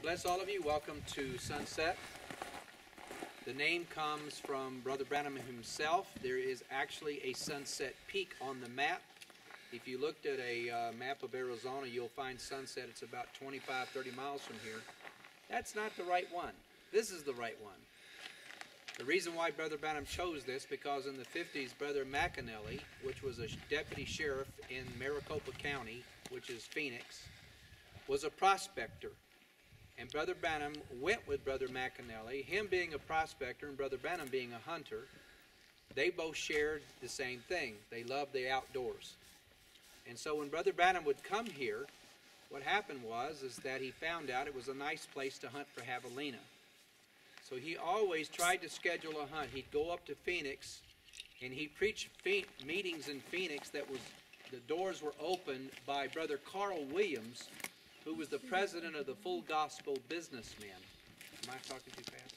Bless all of you. Welcome to Sunset. The name comes from Brother Branham himself. There is actually a Sunset Peak on the map. If you looked at a map of Arizona, you'll find Sunset. It's about 25, 30 miles from here. That's not the right one. This is the right one. The reason why Brother Branham chose this, because in the 50s, Brother McAnally, which was a deputy sheriff in Maricopa County, which is Phoenix, was a prospector. And Brother Branham went with Brother McAnally. Him being a prospector and Brother Branham being a hunter, they both shared the same thing. They loved the outdoors. And so when Brother Branham would come here, what happened was that he found out it was a nice place to hunt for javelina. So he always tried to schedule a hunt. He'd go up to Phoenix, and he preached meetings in Phoenix that was, the doors were opened by Brother Carl Williams, who was the president of the Full Gospel Businessmen. Am I talking too fast?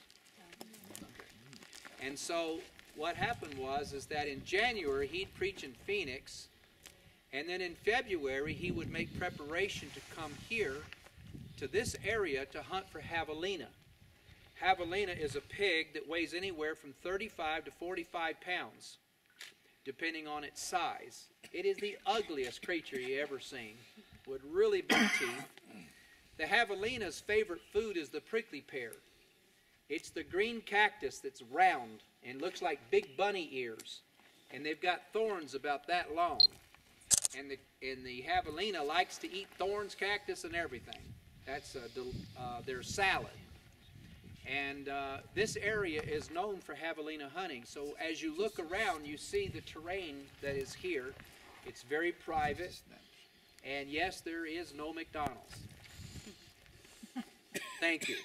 Okay. And so what happened was that in January he'd preach in Phoenix, and then in February he would make preparation to come here to this area to hunt for javelina. Javelina is a pig that weighs anywhere from 35 to 45 pounds, depending on its size. It is the ugliest creature you ever seen, with really big teeth. The javelina's favorite food is the prickly pear. It's the green cactus that's round and looks like big bunny ears, and they've got thorns about that long. And the javelina likes to eat thorns, cactus, and everything. That's their salad. And this area is known for javelina hunting. So as you look around, you see the terrain that is here. It's very private. And yes, there is no McDonald's. Thank you.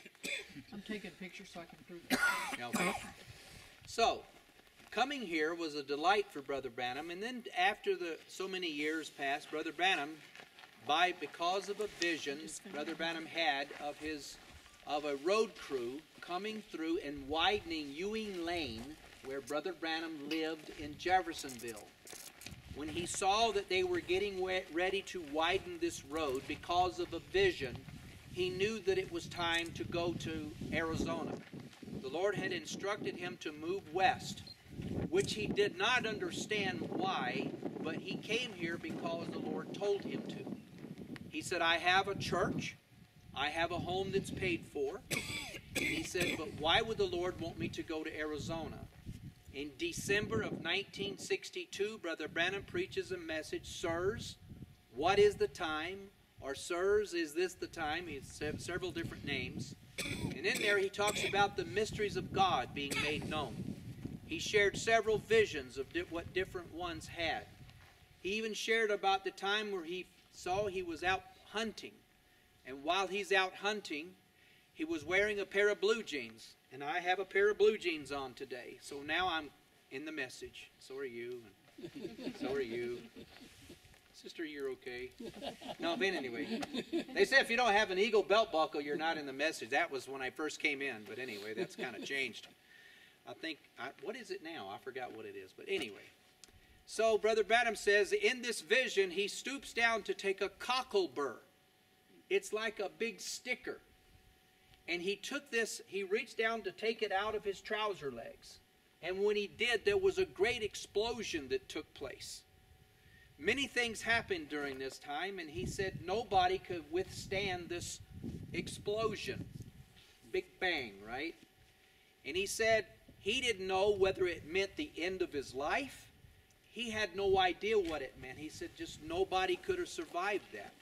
I'm taking pictures so I can prove that. Okay. So, coming here was a delight for Brother Branham. And then after so many years passed, Brother Branham, because of a vision Brother Branham had of a road crew coming through and widening Ewing Lane, where Brother Branham lived in Jeffersonville. When he saw that they were getting ready to widen this road because of a vision, he knew that it was time to go to Arizona. The Lord had instructed him to move west, which he did not understand why, but he came here because the Lord told him to. He said, I have a church. I have a home that's paid for. He said, but why would the Lord want me to go to Arizona? In December of 1962, Brother Branham preaches a message, Sirs, what is the time? Or Sirs, is this the time? He has several different names. And in there he talks about the mysteries of God being made known. He shared several visions of what different ones had. He even shared about the time where he saw he was out hunting. And while he's out hunting, he was wearing a pair of blue jeans. And I have a pair of blue jeans on today. So now I'm in the message. So are you. And so are you. Sister, you're okay. No, but anyway. They say if you don't have an eagle belt buckle, you're not in the message. That was when I first came in. But anyway, that's kind of changed. I think, what is it now? I forgot what it is. But anyway. So Brother Branham says, in this vision, he stoops down to take a cockleburr. It's like a big sticker. And he took this, he reached down to take it out of his trouser legs. And when he did, there was a great explosion that took place. Many things happened during this time, and he said nobody could withstand this explosion. Big bang, right? And he said he didn't know whether it meant the end of his life. He had no idea what it meant. He said just nobody could have survived that.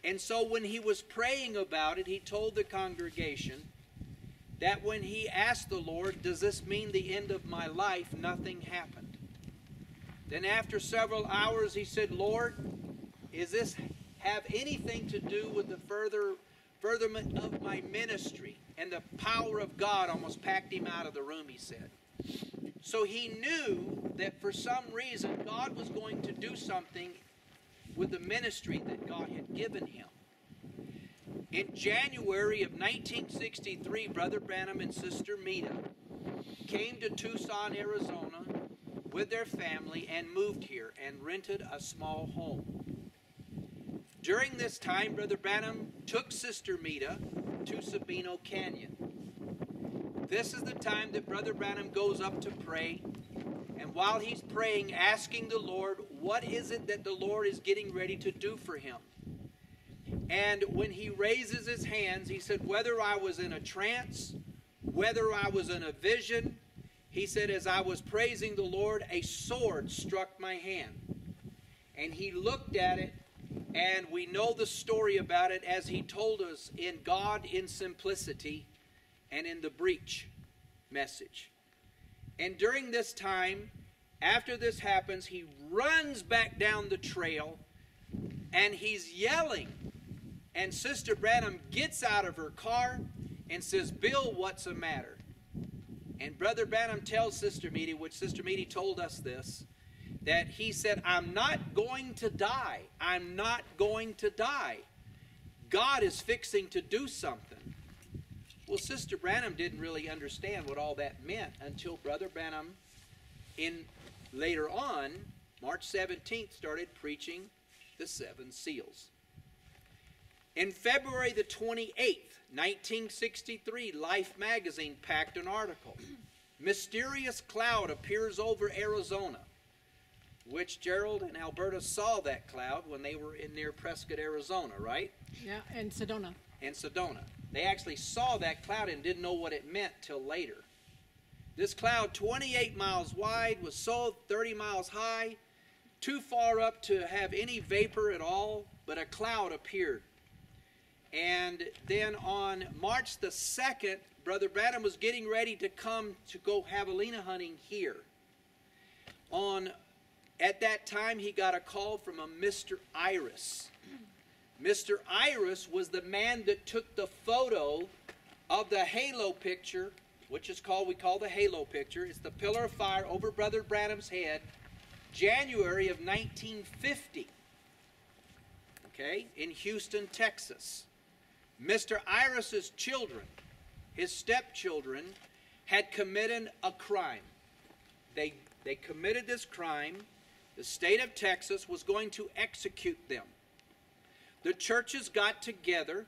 And so when he was praying about it, he told the congregation that when he asked the Lord, does this mean the end of my life, nothing happened. Then after several hours, he said, Lord, does this have anything to do with the furtherment of my ministry? And the power of God almost packed him out of the room, he said. So he knew that for some reason God was going to do something with the ministry that God had given him. In January of 1963, Brother Branham and Sister Mita came to Tucson, Arizona with their family and moved here and rented a small home. During this time, Brother Branham took Sister Mita to Sabino Canyon. This is the time that Brother Branham goes up to pray. And while he's praying, asking the Lord, what is it that the Lord is getting ready to do for him? And when he raises his hands, he said, whether I was in a trance, whether I was in a vision, he said, as I was praising the Lord, a sword struck my hand. And he looked at it, and we know the story about it as he told us in God in Simplicity and in the Breach message. And during this time, after this happens, he runs back down the trail, and he's yelling. And Sister Branham gets out of her car and says, Bill, what's the matter? And Brother Branham tells Sister Meady, which Sister Meady told us this, that he said, I'm not going to die. I'm not going to die. God is fixing to do something. Well, Sister Branham didn't really understand what all that meant until Brother Branham, later on, March 17th, started preaching the 7 seals. In February the 28th, 1963, Life magazine packed an article. Mysterious cloud appears over Arizona, which Gerald and Alberta saw that cloud when they were in near Prescott, Arizona, right? Yeah, and Sedona. And Sedona. They actually saw that cloud and didn't know what it meant till later. This cloud, 28 miles wide, was so 30 miles high, too far up to have any vapor at all, but a cloud appeared. And then on March the 2nd, Brother Branham was getting ready to come to go javelina hunting here. At that time, he got a call from a Mr. Iris. Mr. Iris was the man that took the photo of the halo picture, which is we call the halo picture. It's the pillar of fire over Brother Branham's head, January of 1950, okay, in Houston, Texas. Mr. Iris's children, his stepchildren, had committed a crime. They committed this crime. The state of Texas was going to execute them. The churches got together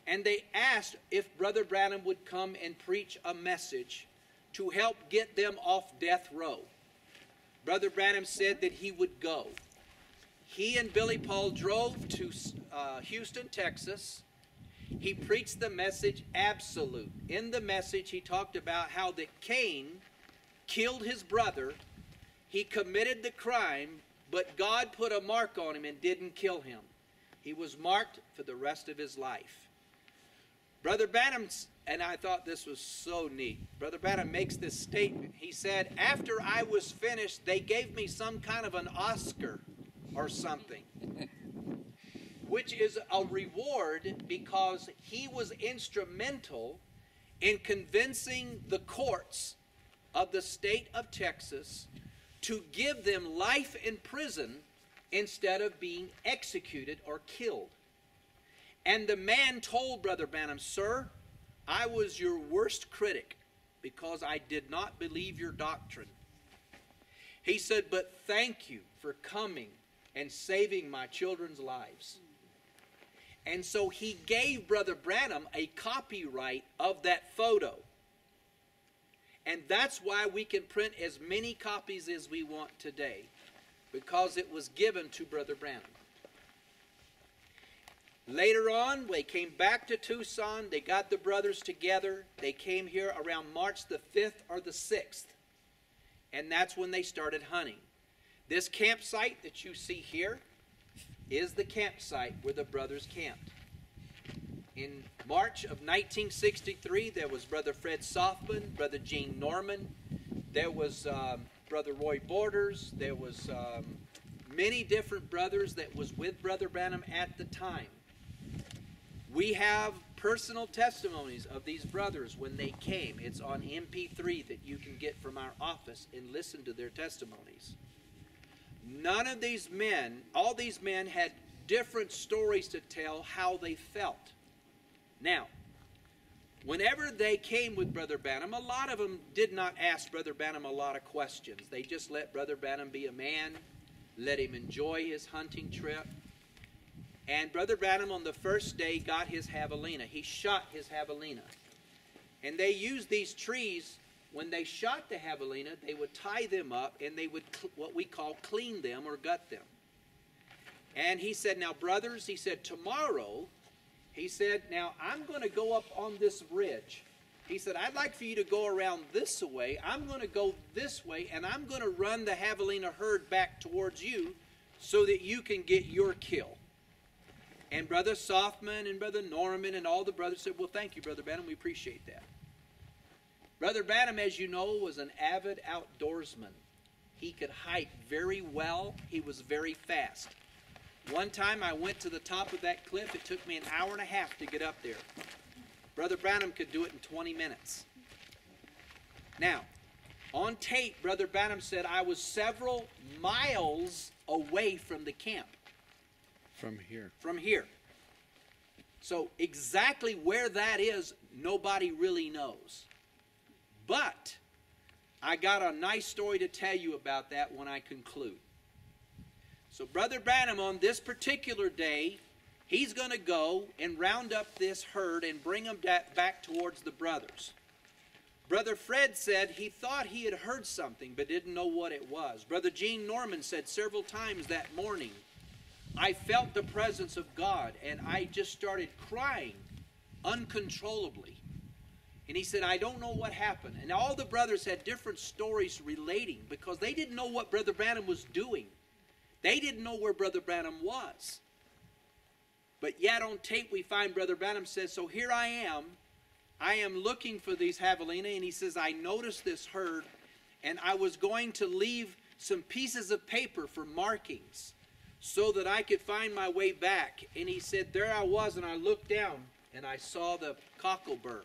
and they asked if Brother Branham would come and preach a message to help get them off death row. Brother Branham said that he would go. He and Billy Paul drove to Houston, Texas. He preached the message absolute. In the message, he talked about how that Cain killed his brother. He committed the crime, but God put a mark on him and didn't kill him. He was marked for the rest of his life. Brother Branham, and I thought this was so neat, Brother Branham makes this statement. He said, after I was finished, they gave me some kind of an Oscar or something, which is a reward because he was instrumental in convincing the courts of the state of Texas to give them life in prison instead of being executed or killed. And the man told Brother Branham, sir, I was your worst critic because I did not believe your doctrine. He said, but thank you for coming and saving my children's lives. And so he gave Brother Branham a copyright of that photo. And that's why we can print as many copies as we want today, because it was given to Brother Branham. Later on, they came back to Tucson. They got the brothers together. They came here around March the 5th or the 6th. And that's when they started hunting. This campsite that you see here is the campsite where the brothers camped. In March of 1963, there was Brother Fred Sothman, Brother Gene Norman. There was Brother Roy Borders. There was many different brothers that was with Brother Branham at the time. We have personal testimonies of these brothers when they came. It's on MP3 that you can get from our office and listen to their testimonies. None of these men, all these men had different stories to tell how they felt. Now, whenever they came with Brother Branham, a lot of them did not ask Brother Branham a lot of questions. They just let Brother Branham be a man, let him enjoy his hunting trip. And Brother Branham on the first day got his javelina. He shot his javelina. And they used these trees. When they shot the javelina, they would tie them up and they would what we call clean them or gut them. And he said, now brothers, he said, tomorrow, he said, now I'm going to go up on this ridge. He said, I'd like for you to go around this way. I'm going to go this way, and I'm going to run the javelina herd back towards you so that you can get your kill. And Brother Softman and Brother Norman and all the brothers said, well, thank you, Brother Branham. We appreciate that. Brother Branham, as you know, was an avid outdoorsman. He could hike very well. He was very fast. One time I went to the top of that cliff. It took me an hour and a half to get up there. Brother Branham could do it in 20 minutes. Now, on tape, Brother Branham said I was several miles away from the camp. From here. From here. So exactly where that is, nobody really knows. But I got a nice story to tell you about that when I conclude. So Brother Branham on this particular day, he's going to go and round up this herd and bring them back towards the brothers. Brother Fred said he thought he had heard something but didn't know what it was. Brother Gene Norman said several times that morning, I felt the presence of God and I just started crying uncontrollably. And he said, I don't know what happened. And all the brothers had different stories relating because they didn't know what Brother Branham was doing. They didn't know where Brother Branham was. But yet on tape we find Brother Branham says, so here I am looking for these javelina, and he says, I noticed this herd, and I was going to leave some pieces of paper for markings so that I could find my way back. And he said, there I was, and I looked down, and I saw the cockle burr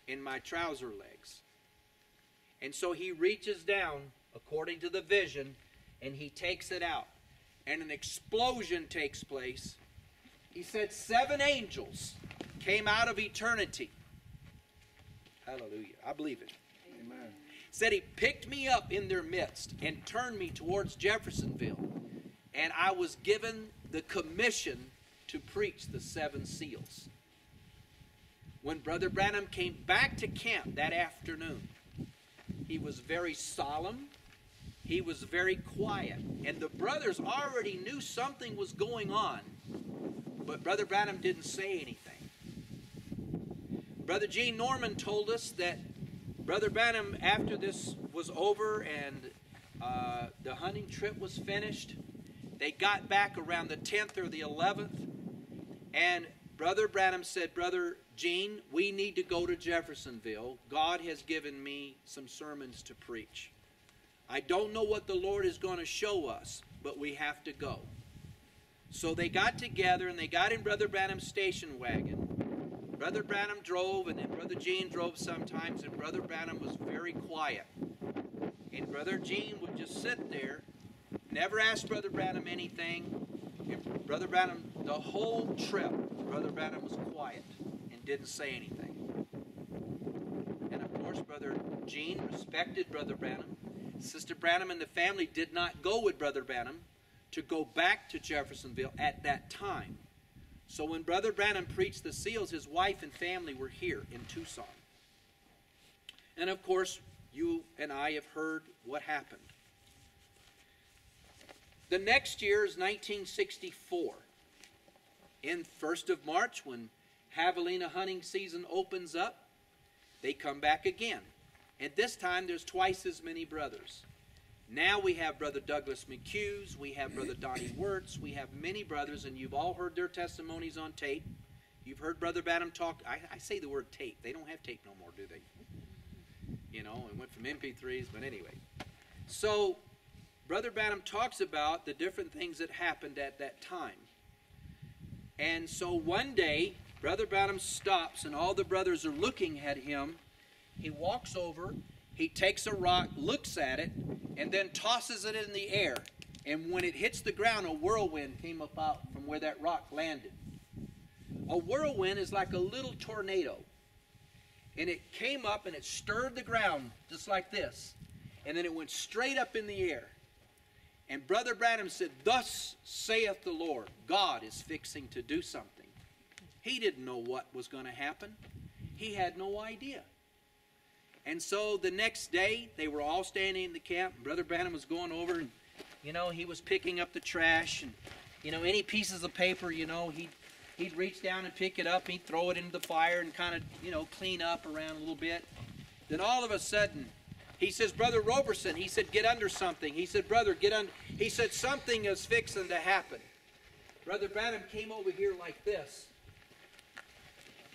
in my trouser legs. And so he reaches down, according to the vision, and he takes it out. And an explosion takes place. He said 7 angels came out of eternity. Hallelujah. I believe it. Amen. Said he picked me up in their midst and turned me towards Jeffersonville. And I was given the commission to preach the 7 seals. When Brother Branham came back to camp that afternoon, he was very solemn. He was very quiet. And the brothers already knew something was going on. But Brother Branham didn't say anything. Brother Gene Norman told us that Brother Branham, after this was over and the hunting trip was finished, they got back around the 10th or the 11th. And Brother Branham said, Brother Gene, we need to go to Jeffersonville. God has given me some sermons to preach. I don't know what the Lord is going to show us, but we have to go. So they got together and they got in Brother Branham's station wagon. Brother Branham drove, and then Brother Gene drove sometimes, and Brother Branham was very quiet. And Brother Gene would just sit there, never ask Brother Branham anything. And Brother Branham, the whole trip, Brother Branham was quiet and didn't say anything. And of course, Brother Gene respected Brother Branham. Sister Branham and the family did not go with Brother Branham to go back to Jeffersonville at that time. So when Brother Branham preached the seals, his wife and family were here in Tucson. And of course, you and I have heard what happened. The next year is 1964. In 1st of March, when javelina hunting season opens up, they come back again. And this time, there's twice as many brothers. Now we have Brother Douglas McHughes, we have Brother Donnie Wirtz, we have many brothers, and you've all heard their testimonies on tape. You've heard Brother Branham talk. I say the word tape. They don't have tape no more, do they? You know, it went from MP3s, but anyway. So, Brother Branham talks about the different things that happened at that time. And so one day, Brother Branham stops, and all the brothers are looking at him. He walks over, he takes a rock, looks at it, and then tosses it in the air. And when it hits the ground, a whirlwind came up out from where that rock landed. A whirlwind is like a little tornado. And it came up and it stirred the ground just like this. And then it went straight up in the air. And Brother Branham said, "Thus saith the Lord." God is fixing to do something. He didn't know what was going to happen. He had no idea. And so the next day, they were all standing in the camp. Brother Branham was going over, and, he was picking up the trash. And, any pieces of paper, he'd reach down and pick it up. He'd throw it into the fire and kind of, clean up around a little bit. Then all of a sudden, he says, "Brother Roberson," he said, "get under something." He said, "Brother, get under." He said, "Something is fixing to happen." Brother Branham came over here like this.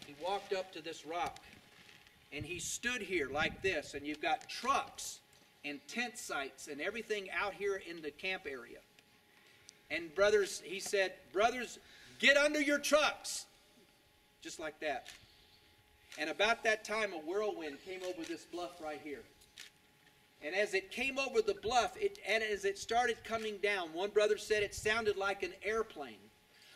He walked up to this rock, and he stood here like this, and you've got trucks and tent sites and everything out here in the camp area. And brothers, he said, "Brothers, get under your trucks." Just like that. And about that time, a whirlwind came over this bluff right here. And as it came over the bluff, and as it started coming down, one brother said it sounded like an airplane.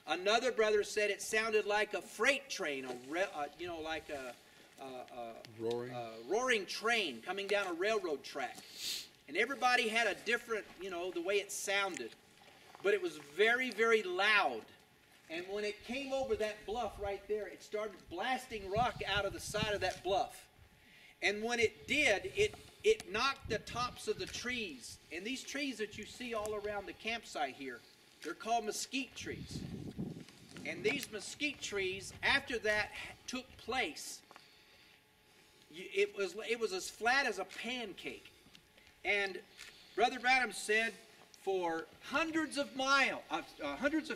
Another brother said it sounded like a freight train, like a roaring train coming down a railroad track. And everybody had a different, the way it sounded. But it was very, very loud. And when it came over that bluff right there, it started blasting rock out of the side of that bluff. And when it did, it knocked the tops of the trees. And these trees that you see all around the campsite here, they're called mesquite trees. And these mesquite trees, after that took place, it was as flat as a pancake. And Brother Branham said, for hundreds of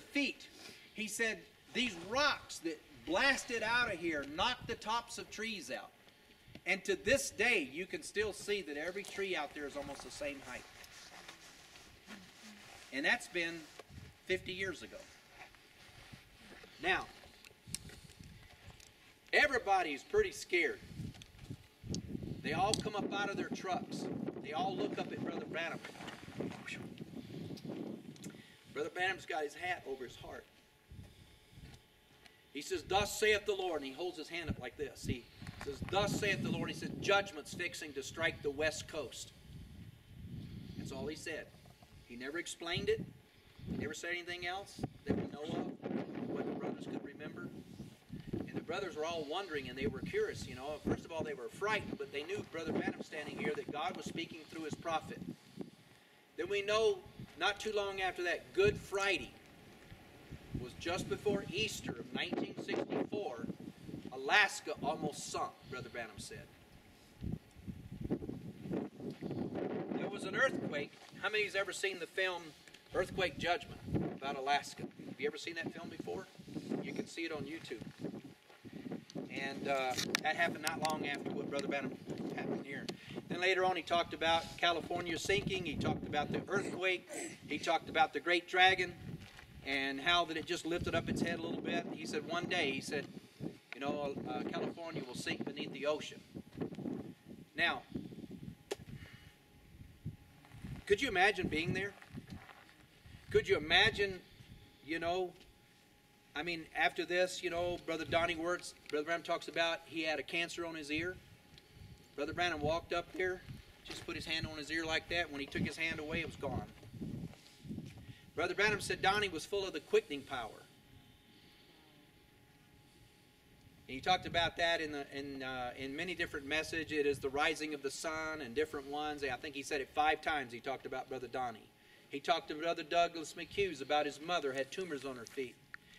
feet, he said these rocks that blasted out of here knocked the tops of trees out. And to this day, you can still see that every tree out there is almost the same height. And that's been 50 years ago. Now, everybody's pretty scared. They all come up out of their trucks. They all look up at Brother Branham. Brother Branham's got his hat over his heart. He says, "Thus saith the Lord," and he holds his hand up like this. He says, "Thus saith the Lord." He said, "Judgment's fixing to strike the west coast." That's all he said. He never explained it. He never said anything else that we know of, what the brothers could remember. And the brothers were all wondering, and they were curious, First of all, they were frightened, but they knew Brother Branham standing here that God was speaking through his prophet. Then we know, not too long after that, Good Friday was just before Easter of 1964. Alaska almost sunk, Brother Branham said. There was an earthquake. How many has ever seen the film Earthquake Judgment about Alaska? Have you ever seen that film before? You can see it on YouTube. And that happened not long after what Brother Branham happened here. Then later on he talked about California sinking. He talked about the earthquake. He talked about the great dragon and how that it just lifted up its head a little bit. He said one day, he said, California will sink beneath the ocean. Now, could you imagine being there? Could you imagine, after this, Brother Donnie Wirtz, Brother Branham talks about he had a cancer on his ear. Brother Branham walked up there, just put his hand on his ear like that. When he took his hand away, it was gone. Brother Branham said Donnie was full of the quickening power. And he talked about that in many different messages. It is the rising of the sun and different ones. I think he said it 5 times. He talked about Brother Donnie. He talked to Brother Douglas McHughes about his mother had tumors on her feet.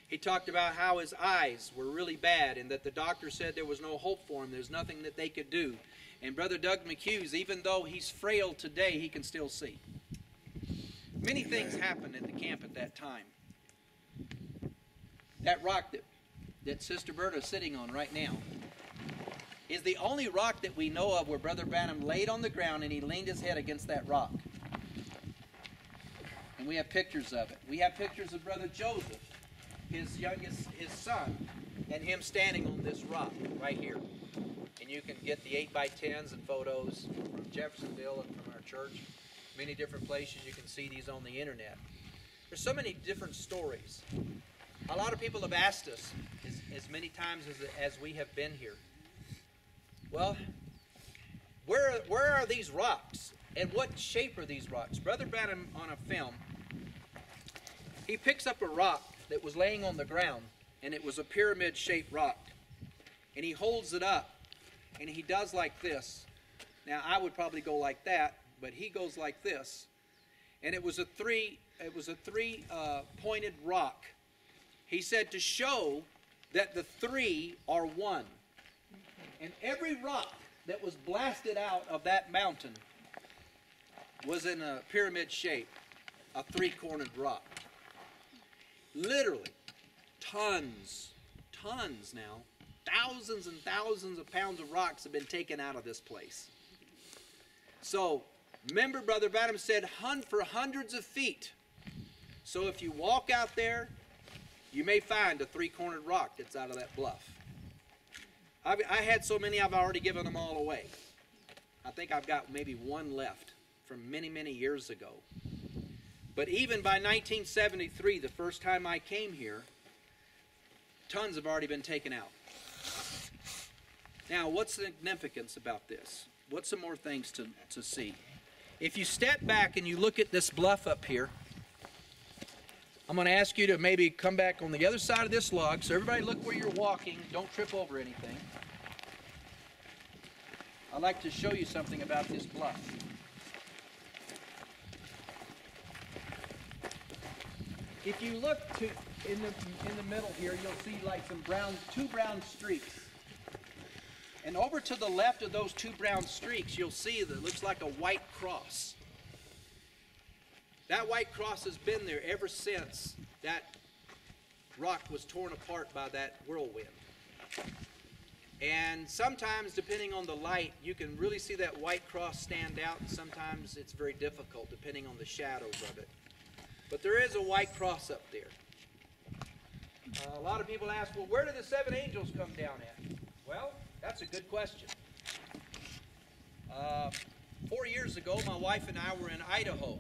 He talked about how his eyes were really bad and that the doctor said there was no hope for him. There's nothing that they could do. And Brother Doug McHughes, even though he's frail today, he can still see. Many things happened at the camp at that time. That rock that Sister Berta is sitting on right now is the only rock that we know of where Brother Branham laid on the ground and he leaned his head against that rock. And we have pictures of it. We have pictures of Brother Joseph, his son, and him standing on this rock right here. And you can get the 8x10s and photos from Jeffersonville and from our church. Many different places. You can see these on the internet. There's so many different stories. A lot of people have asked us as many times as we have been here. Well, where are these rocks? And what shape are these rocks? Brother Branham, on a film, he picks up a rock that was laying on the ground, and it was a pyramid-shaped rock. And he holds it up, and he does like this. Now, I would probably go like that, but he goes like this. And it was a three-pointed rock. He said to show that the three are one. And every rock that was blasted out of that mountain was in a pyramid shape, a three-cornered rock. Literally, tons now, thousands and thousands of pounds of rocks have been taken out of this place. So, remember, Brother Branham said, hunt for hundreds of feet. So if you walk out there, you may find a three-cornered rock that's out of that bluff. I had so many, I've already given them all away. I think I've got maybe one left from many, many years ago. But even by 1973, the first time I came here, tons have already been taken out. Now, what's the significance about this? What's some more things to see? If you step back and you look at this bluff up here, I'm going to ask you to maybe come back on the other side of this log. So everybody look where you're walking. Don't trip over anything. I'd like to show you something about this bluff. If you look in the middle here, you'll see like some two brown streaks. And over to the left of those two brown streaks, you'll see that it looks like a white cross. That white cross has been there ever since that rock was torn apart by that whirlwind. And sometimes, depending on the light, you can really see that white cross stand out, and sometimes it's very difficult depending on the shadows of it. But there is a white cross up there. A lot of people ask, well, where do the seven angels come down at? Well, that's a good question. 4 years ago, my wife and I were in Idaho,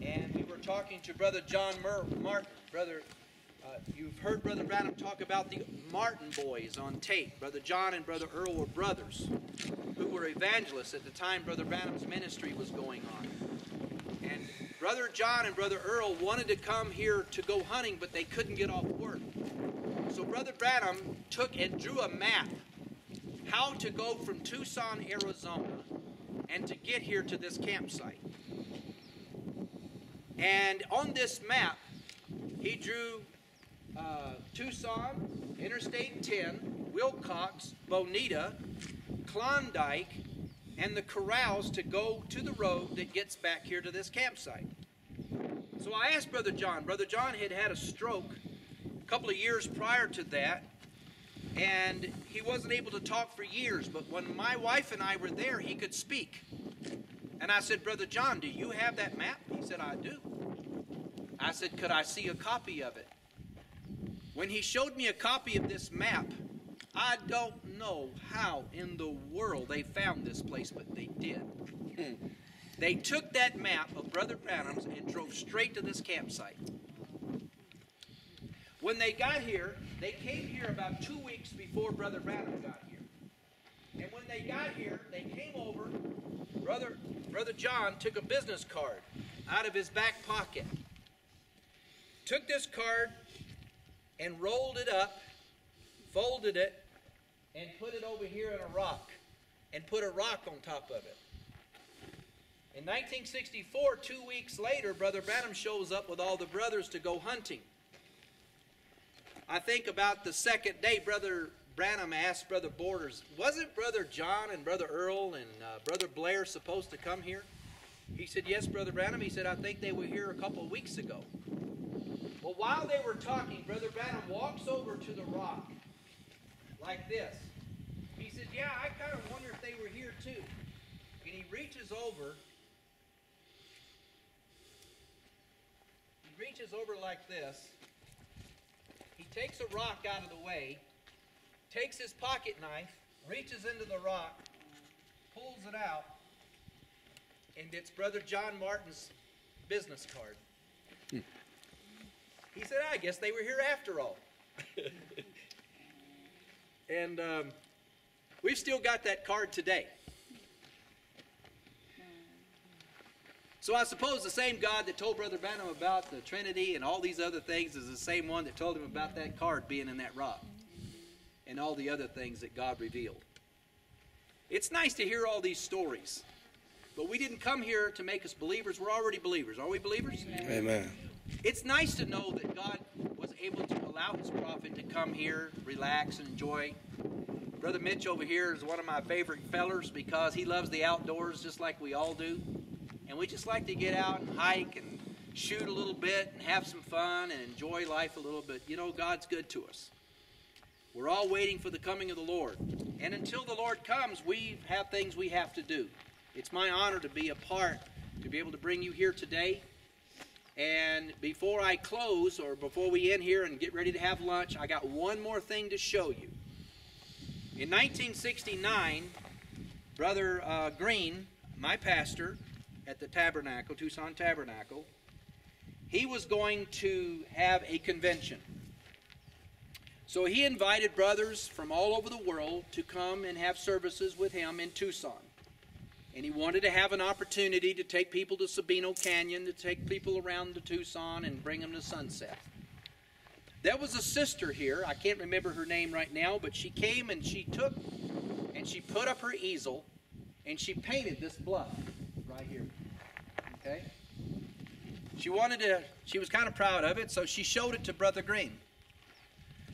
and we were talking to Brother John Martin. You've heard Brother Branham talk about the Martin boys on tape. Brother John and Brother Earl were brothers who were evangelists at the time Brother Branham's ministry was going on. And Brother John and Brother Earl wanted to come here to go hunting, but they couldn't get off work. So Brother Branham took and drew a map how to go from Tucson, Arizona, and to get here to this campsite. And on this map, he drew Tucson, Interstate 10, Wilcox, Bonita, Klondike, and the corrals to go to the road that gets back here to this campsite. So I asked Brother John. Brother John had had a stroke a couple of years prior to that, and he wasn't able to talk for years, but when my wife and I were there, he could speak. And I said, Brother John, do you have that map? He said, I do. I said, could I see a copy of it? When he showed me a copy of this map, I don't know how in the world they found this place, but they did. They took that map of Brother Branham's and drove straight to this campsite. When they got here, they came here about 2 weeks before Brother Branham got here. And when they got here, they came over. Brother John took a business card out of his back pocket, took this card and rolled it up, folded it, and put it over here in a rock, and put a rock on top of it. In 1964, 2 weeks later, Brother Branham shows up with all the brothers to go hunting. I think about the second day, Brother Branham asked Brother Borders, wasn't Brother John and Brother Earl and Brother Blair supposed to come here? He said, yes, Brother Branham. He said, I think they were here a couple of weeks ago. Well, while they were talking, Brother Branham walks over to the rock like this. He said, yeah, I kind of wonder if they were here too. And he reaches over. He reaches over like this. He takes a rock out of the way, takes his pocket knife, reaches into the rock, pulls it out, and it's Brother John Martin's business card. He said, I guess they were here after all. And we've still got that card today. So I suppose the same God that told Brother Branham about the Trinity and all these other things is the same one that told him about that card being in that rock and all the other things that God revealed. It's nice to hear all these stories, but we didn't come here to make us believers. We're already believers. Are we believers? Amen. It's nice to know that God was able to allow his prophet to come here, relax, and enjoy. Brother Mitch over here is one of my favorite fellers because he loves the outdoors just like we all do. And we just like to get out and hike and shoot a little bit and have some fun and enjoy life a little bit. You know, God's good to us. We're all waiting for the coming of the Lord. And until the Lord comes, we have things we have to do. It's my honor to be a part, to be able to bring you here today. And before I close, or before we end here and get ready to have lunch, I got one more thing to show you. In 1969, Brother Green, my pastor at the Tabernacle, Tucson Tabernacle, he was going to have a convention. So he invited brothers from all over the world to come and have services with him in Tucson. And he wanted to have an opportunity to take people to Sabino Canyon, to take people around to Tucson and bring them to Sunset. There was a sister here, I can't remember her name right now, but she came and she took and she put up her easel and she painted this bluff right here. Okay? She was kind of proud of it, so she showed it to Brother Green.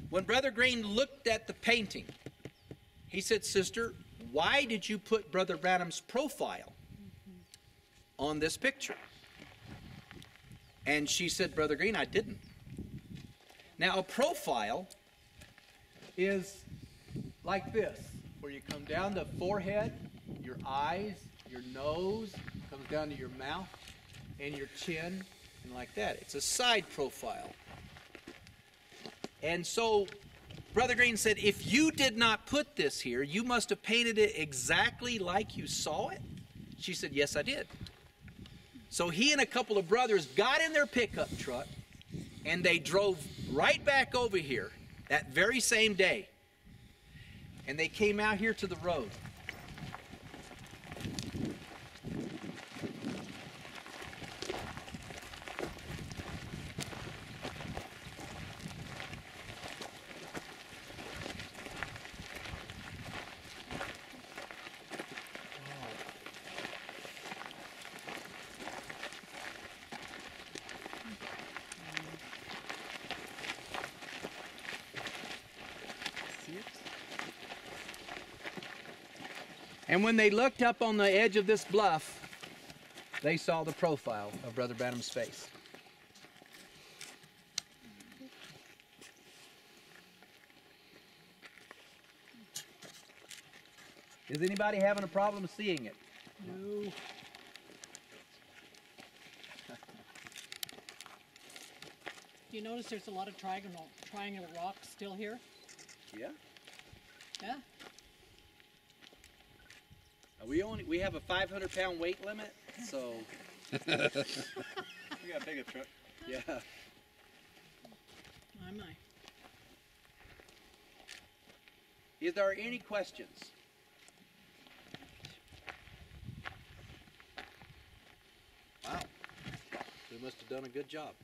When Brother Green looked at the painting, he said, "Sister, why did you put Brother Branham's profile on this picture?" And she said, "Brother Green, I didn't." Now, a profile is like this, where you come down the forehead, your eyes, your nose, comes down to your mouth, and your chin, and like that. It's a side profile. And so Brother Green said, "If you did not put this here, you must have painted it exactly like you saw it?" She said, "Yes, I did." So he and a couple of brothers got in their pickup truck and they drove right back over here that very same day. And they came out here to the road. And when they looked up on the edge of this bluff, they saw the profile of Brother Branham's face. Is anybody having a problem seeing it? No. You notice there's a lot of triangular rocks still here? Yeah. Yeah. We have a 500-pound weight limit, so We got a bigger truck. yeah. My. Is there any questions? Wow, we must have done a good job.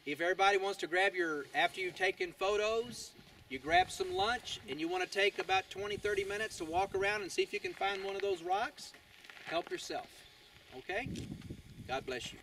If everybody wants to grab after you've taken photos, you grab some lunch, and you want to take about 20-30 minutes to walk around and see if you can find one of those rocks, help yourself. Okay? God bless you.